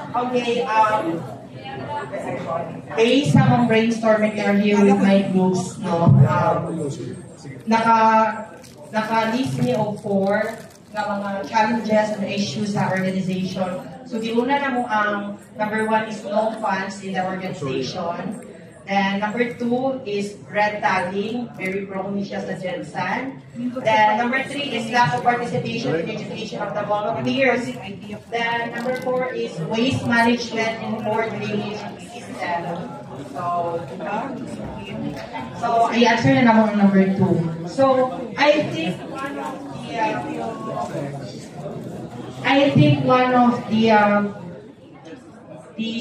Okay, based sa mga brainstorming here with my groups, no, naka-list me of 4 na mga challenges and issues sa organization. So, di una na mo ang number 1 is no funds in the organization. And number 2 is red tagging, very prone siya sa GenSan. Then number 3 is lack of participation in education of the volunteers. Then number 4 is waste management in poor drainage system. So I answer na naman ang number 2. So I think one of the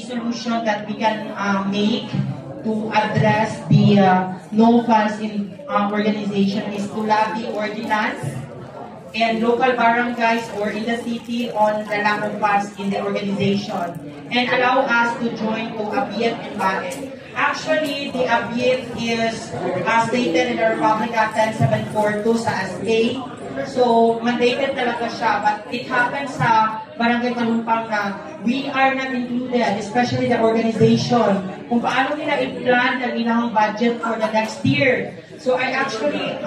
solution that we can make to address the no funds in organization is to lobby ordinance and local barangays or in the city on the lack of funds in the organization and allow us to join to ABIET and BAET. Actually, the ABIET is stated in the Republic Act 10742 sa SK. So, mandated talaga siya, but it happens sa Barangay Talumpang na we are not included, especially the organization, kung paano nila i-plan ang inahang budget for the next year. So, I actually,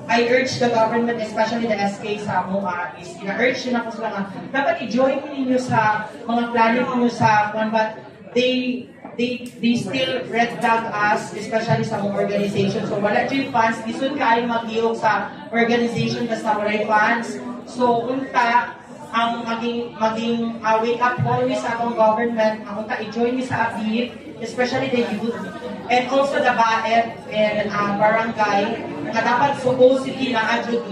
I urge the government, especially the SK sa MOA, is ina-urge nila ko sila nga, dapat i-join ninyo sa mga planning ninyo sa but they still red tag us, especially sa mga organization. So, wala dyan funds. Disod kayo mag-iog sa organization basta wala funds. So, unta, ang maging wake up call sa atong government, ang unta, i-join mi sa ABIET, especially the youth, and also the BAET and barangay, na dapat supposedly na-adjud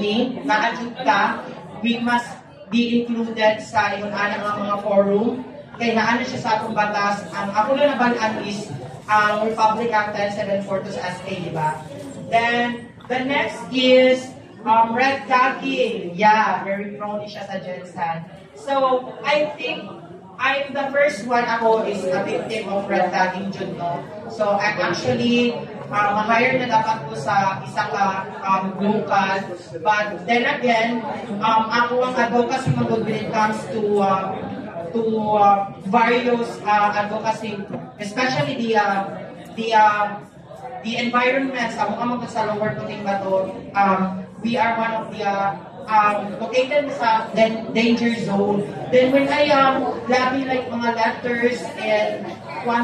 ka, we must be included sa yung anang mga forum. Kaya naano siya sa atong batas. Ang ako na nabalaan is ang Republic Act 10742 sa SK, di ba? Then, the next is red tagging. Yeah, very prone siya sa GenSan. So, I think I'm the first one ako is a victim of red tagging, Jud, no? So, I'm actually ma-hire na dapat ko sa isa ka local. But then again, ako ang advocacy when it comes to various advocacy, especially the environment sa mga sa lower puting bato. We are one of the located sa danger zone. Then when I lobby like mga letters and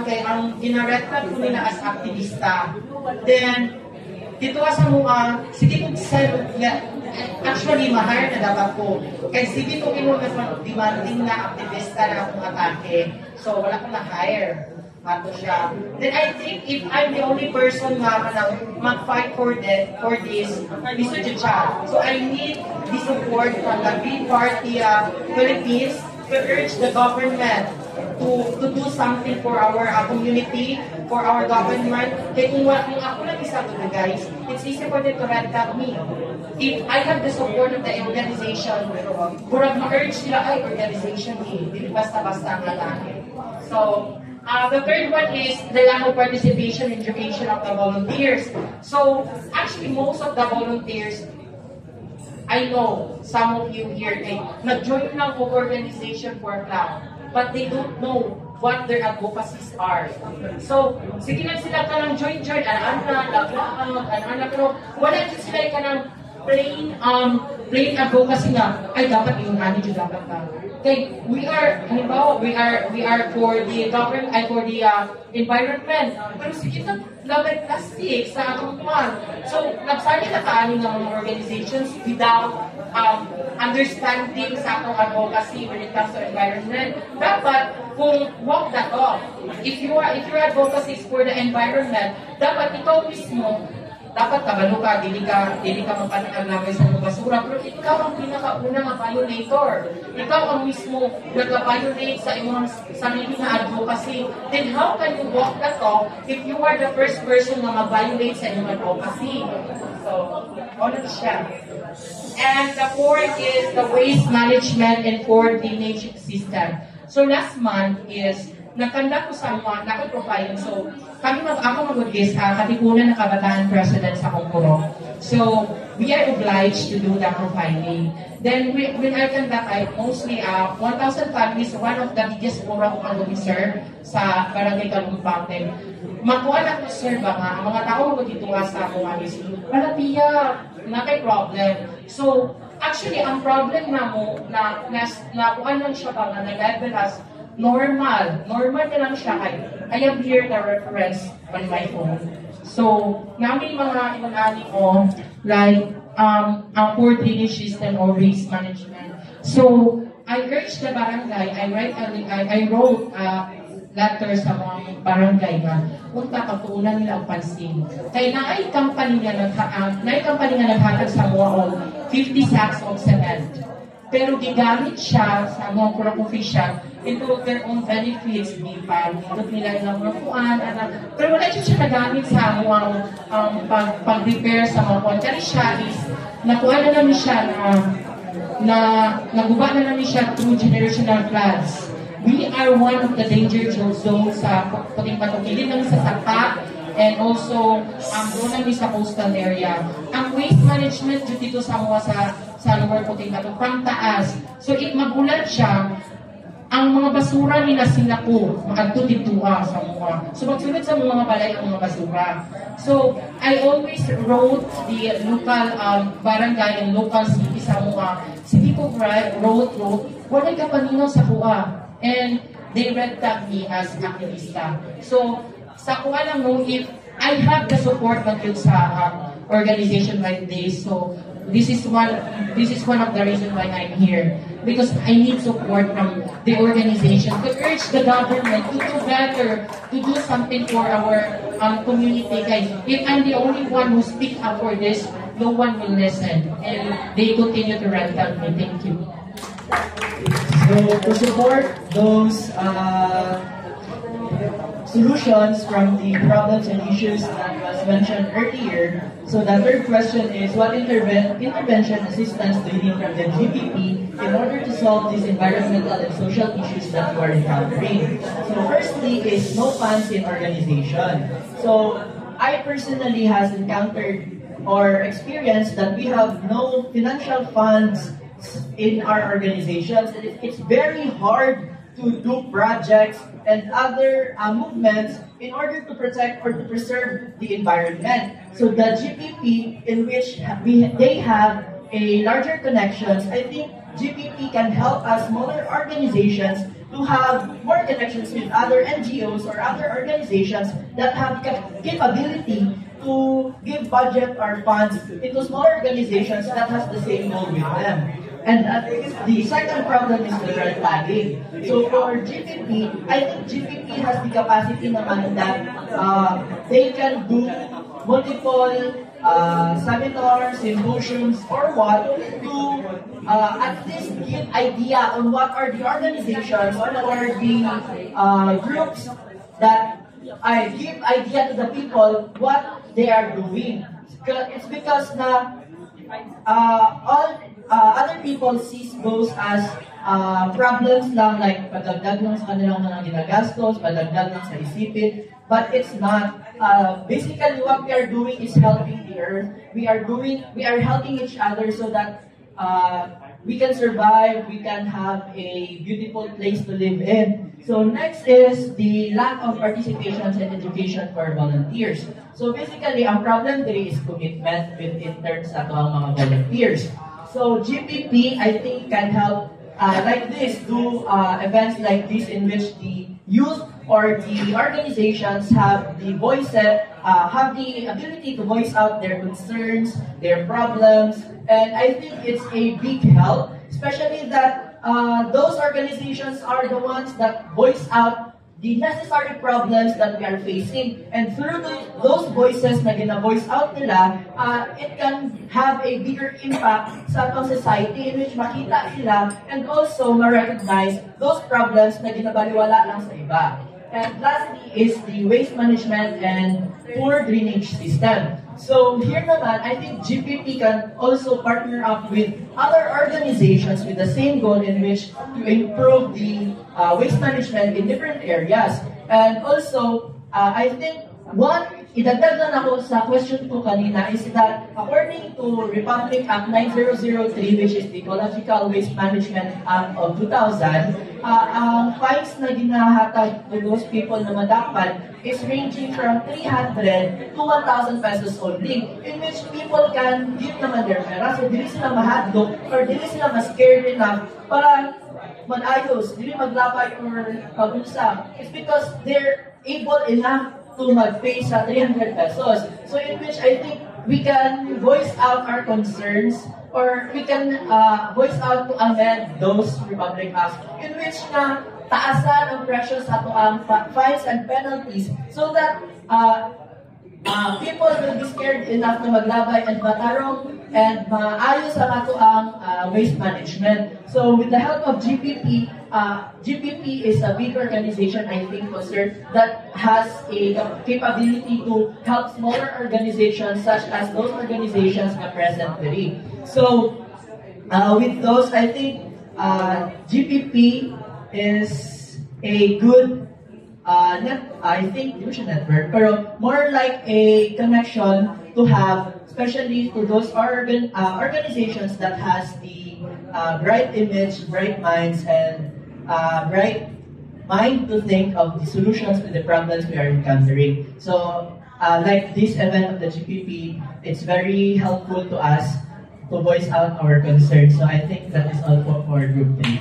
kay ang ginaretag ko nila as aktivista, then dito sa mga sige kung actually, mahal na dapat ko. Kaya sige ko mas demanding na aktivista na akong atake. So, wala akong na-hire. Ato siya. Then I think if I'm the only person na mag-fight for this, gusto siya. So, I need the support from the Green Party Philippines to urge the government to do something for our community, for our government. Kaya kung ako lang isa to guys, it's easy for them to red tag me. If I have the support of the organization, kurang ma-urge nila ay organization hindi basta-basta ang lalaki. So, the third one is the lack of participation in education of the volunteers. So, actually, most of the volunteers, I know some of you here, nag-join ng organization for clown, but they don't know what their advocacies are. So, sige lang sila ka ng join, pero wala din sila ka ng plain advocacy na, ay dapat yung manager dapat ka. Okay, we are for the government, for the environment. Pero sige na, labay plastic sa atong kuwan. So, nagsali na kaano ng mga organizations without understanding sa atong advocacy when it comes to environment. Dapat, kung walk that off, if your advocacy is for the environment, dapat ikaw mismo, dapat kabalo ka, dili ka mapanaglamay sa mga basura, pero ikaw ang pinakauna nga violator. Ikaw ang mismo nag-violate sa imong sarili na advocacy. Then how can you walk that talk if you are the first person na mag-violate sa imong advocacy? So, ano siya? And the fourth is the waste management and coordination system. So last month is nakanda ko sa mga nakaprofiling. So, ako mag-guest, Katipunan na Kabataan President sa Kongkuro. So we are obliged to do the profiling. Then when I conduct, I mostly 1,000 families, one of the biggest forum officer sa Barangay Kalumpang. Makuha na ko sir ba nga, ang mga tao magituwa sa mga is, Pia, na kay problem. So actually, ang problem na mo, nakuha lang siya ba nga, na-level as normal. Normal na lang siya. I have here the reference on my phone. So, namin mga imanani ko, like, ang poor drainage system or waste management. So, I urge the barangay, I wrote a letter sa mga barangay na punta pagtuunan nila ang pansin. Kaya naay company nga naghatag sa mga 50 sacks of cement. Pero gigamit siya sa mga corrupt official into their own benefits, di pa, nindot nila ilang mga kuan, pero wala siya nagamit sa mga pag-repair sa mga kuan. Kaya siya is, nakuha na namin siya na naguba na namin siya through generational floods. We are one of the danger zones sa puting patukilin namin sa Sapa, and also doon namin sa coastal area. Ang waste management dito sa mga sa lower puting patok, pang taas. So magulat siya, ang mga basura nila sila po, makagtutituwa sa mga. So magsunod sa mga balay ang mga basura. So I always wrote the local barangay and local city sa mga. City ko wrote, wala ka paninaw sa kuha. And they red tag me as activista. So sa kuha lang no, if I have the support ng sa organization like this, so this is one of the reasons why I'm here, because I need support from the organization to urge the government to do better, to do something for our community. Guys, if I'm the only one who speaks up for this, no one will listen, and they continue to red tag me. Thank you. So to support those solutions from the problems and issues that was mentioned earlier. So the third question is, what intervention assistance do you need from the GPP in order to solve these environmental and social issues that you are encountering? So firstly is no funds in organization. So I personally has encountered or experienced that we have no financial funds in our organizations. It's very hard to do projects and other movements in order to protect or to preserve the environment. So the GPP, in which they have a larger connections, I think GPP can help us smaller organizations to have more connections with other NGOs or other organizations that have capability to give budget or funds into smaller organizations that has the same goal with them. And the second problem is the grant funding. So for GPP, I think GPP has the capacity naman that they can do multiple seminars, symposiums, or what to at least give idea on what are the organizations, what are the groups that give idea to the people what they are doing. It's because all other people sees those as problems lang, like padagdag lang sa kanilang mga ginagastos, padagdag lang sa isipin, but it's not. Basically, what we are doing is helping the earth. We are helping each other so that we can survive, we can have a beautiful place to live in. So next is the lack of participation and education for volunteers. So basically, ang problem there is commitment with interns at ang mga volunteers. So GPP, I think, can help like this, do events like this in which the youth or the organizations have the ability to voice out their concerns, their problems, and I think it's a big help, especially that those organizations are the ones that voice out the necessary problems that we are facing. And through those voices na gina-voice out nila, it can have a bigger impact sa society in which makita sila and also ma-recognize those problems na ginabaliwala lang sa iba. And lastly is the waste management and poor drainage system. So here naman, I think GPP can also partner up with other organizations with the same goal in which to improve the waste management in different areas. And also, I think one idagdag lang ako sa question ko kanina is that according to Republic Act 9003, which is the Ecological Waste Management Act of 2000, ang fines na ginahatag to those people na madapat is ranging from 300 to 1,000 pesos only, in which people can give naman their pera, so dili sila mahadlok or dili sila ma-scared enough para mag-ayos, dili maglapay or pag-usap. It's because they're able enough to mag-pay sa 300 pesos. So in which I think we can voice out our concerns or we can voice out to amend those Republic Acts in which na taasan ang presyo sa ato ang fines and penalties so that people will be scared enough na maglabay and matarong and maayos ang ato ang waste management. So with the help of GPP, GPP is a big organization, I think, sir, that has a capability to help smaller organizations such as those organizations na present today. So with those, I think GPP is a good network, pero more like a connection to have, especially to those organizations that has the bright image, bright minds, and bright mind to think of the solutions to the problems we are encountering. So, like this event of the GPP, it's very helpful to us to voice out our concerns. So I think that is all for Group 3.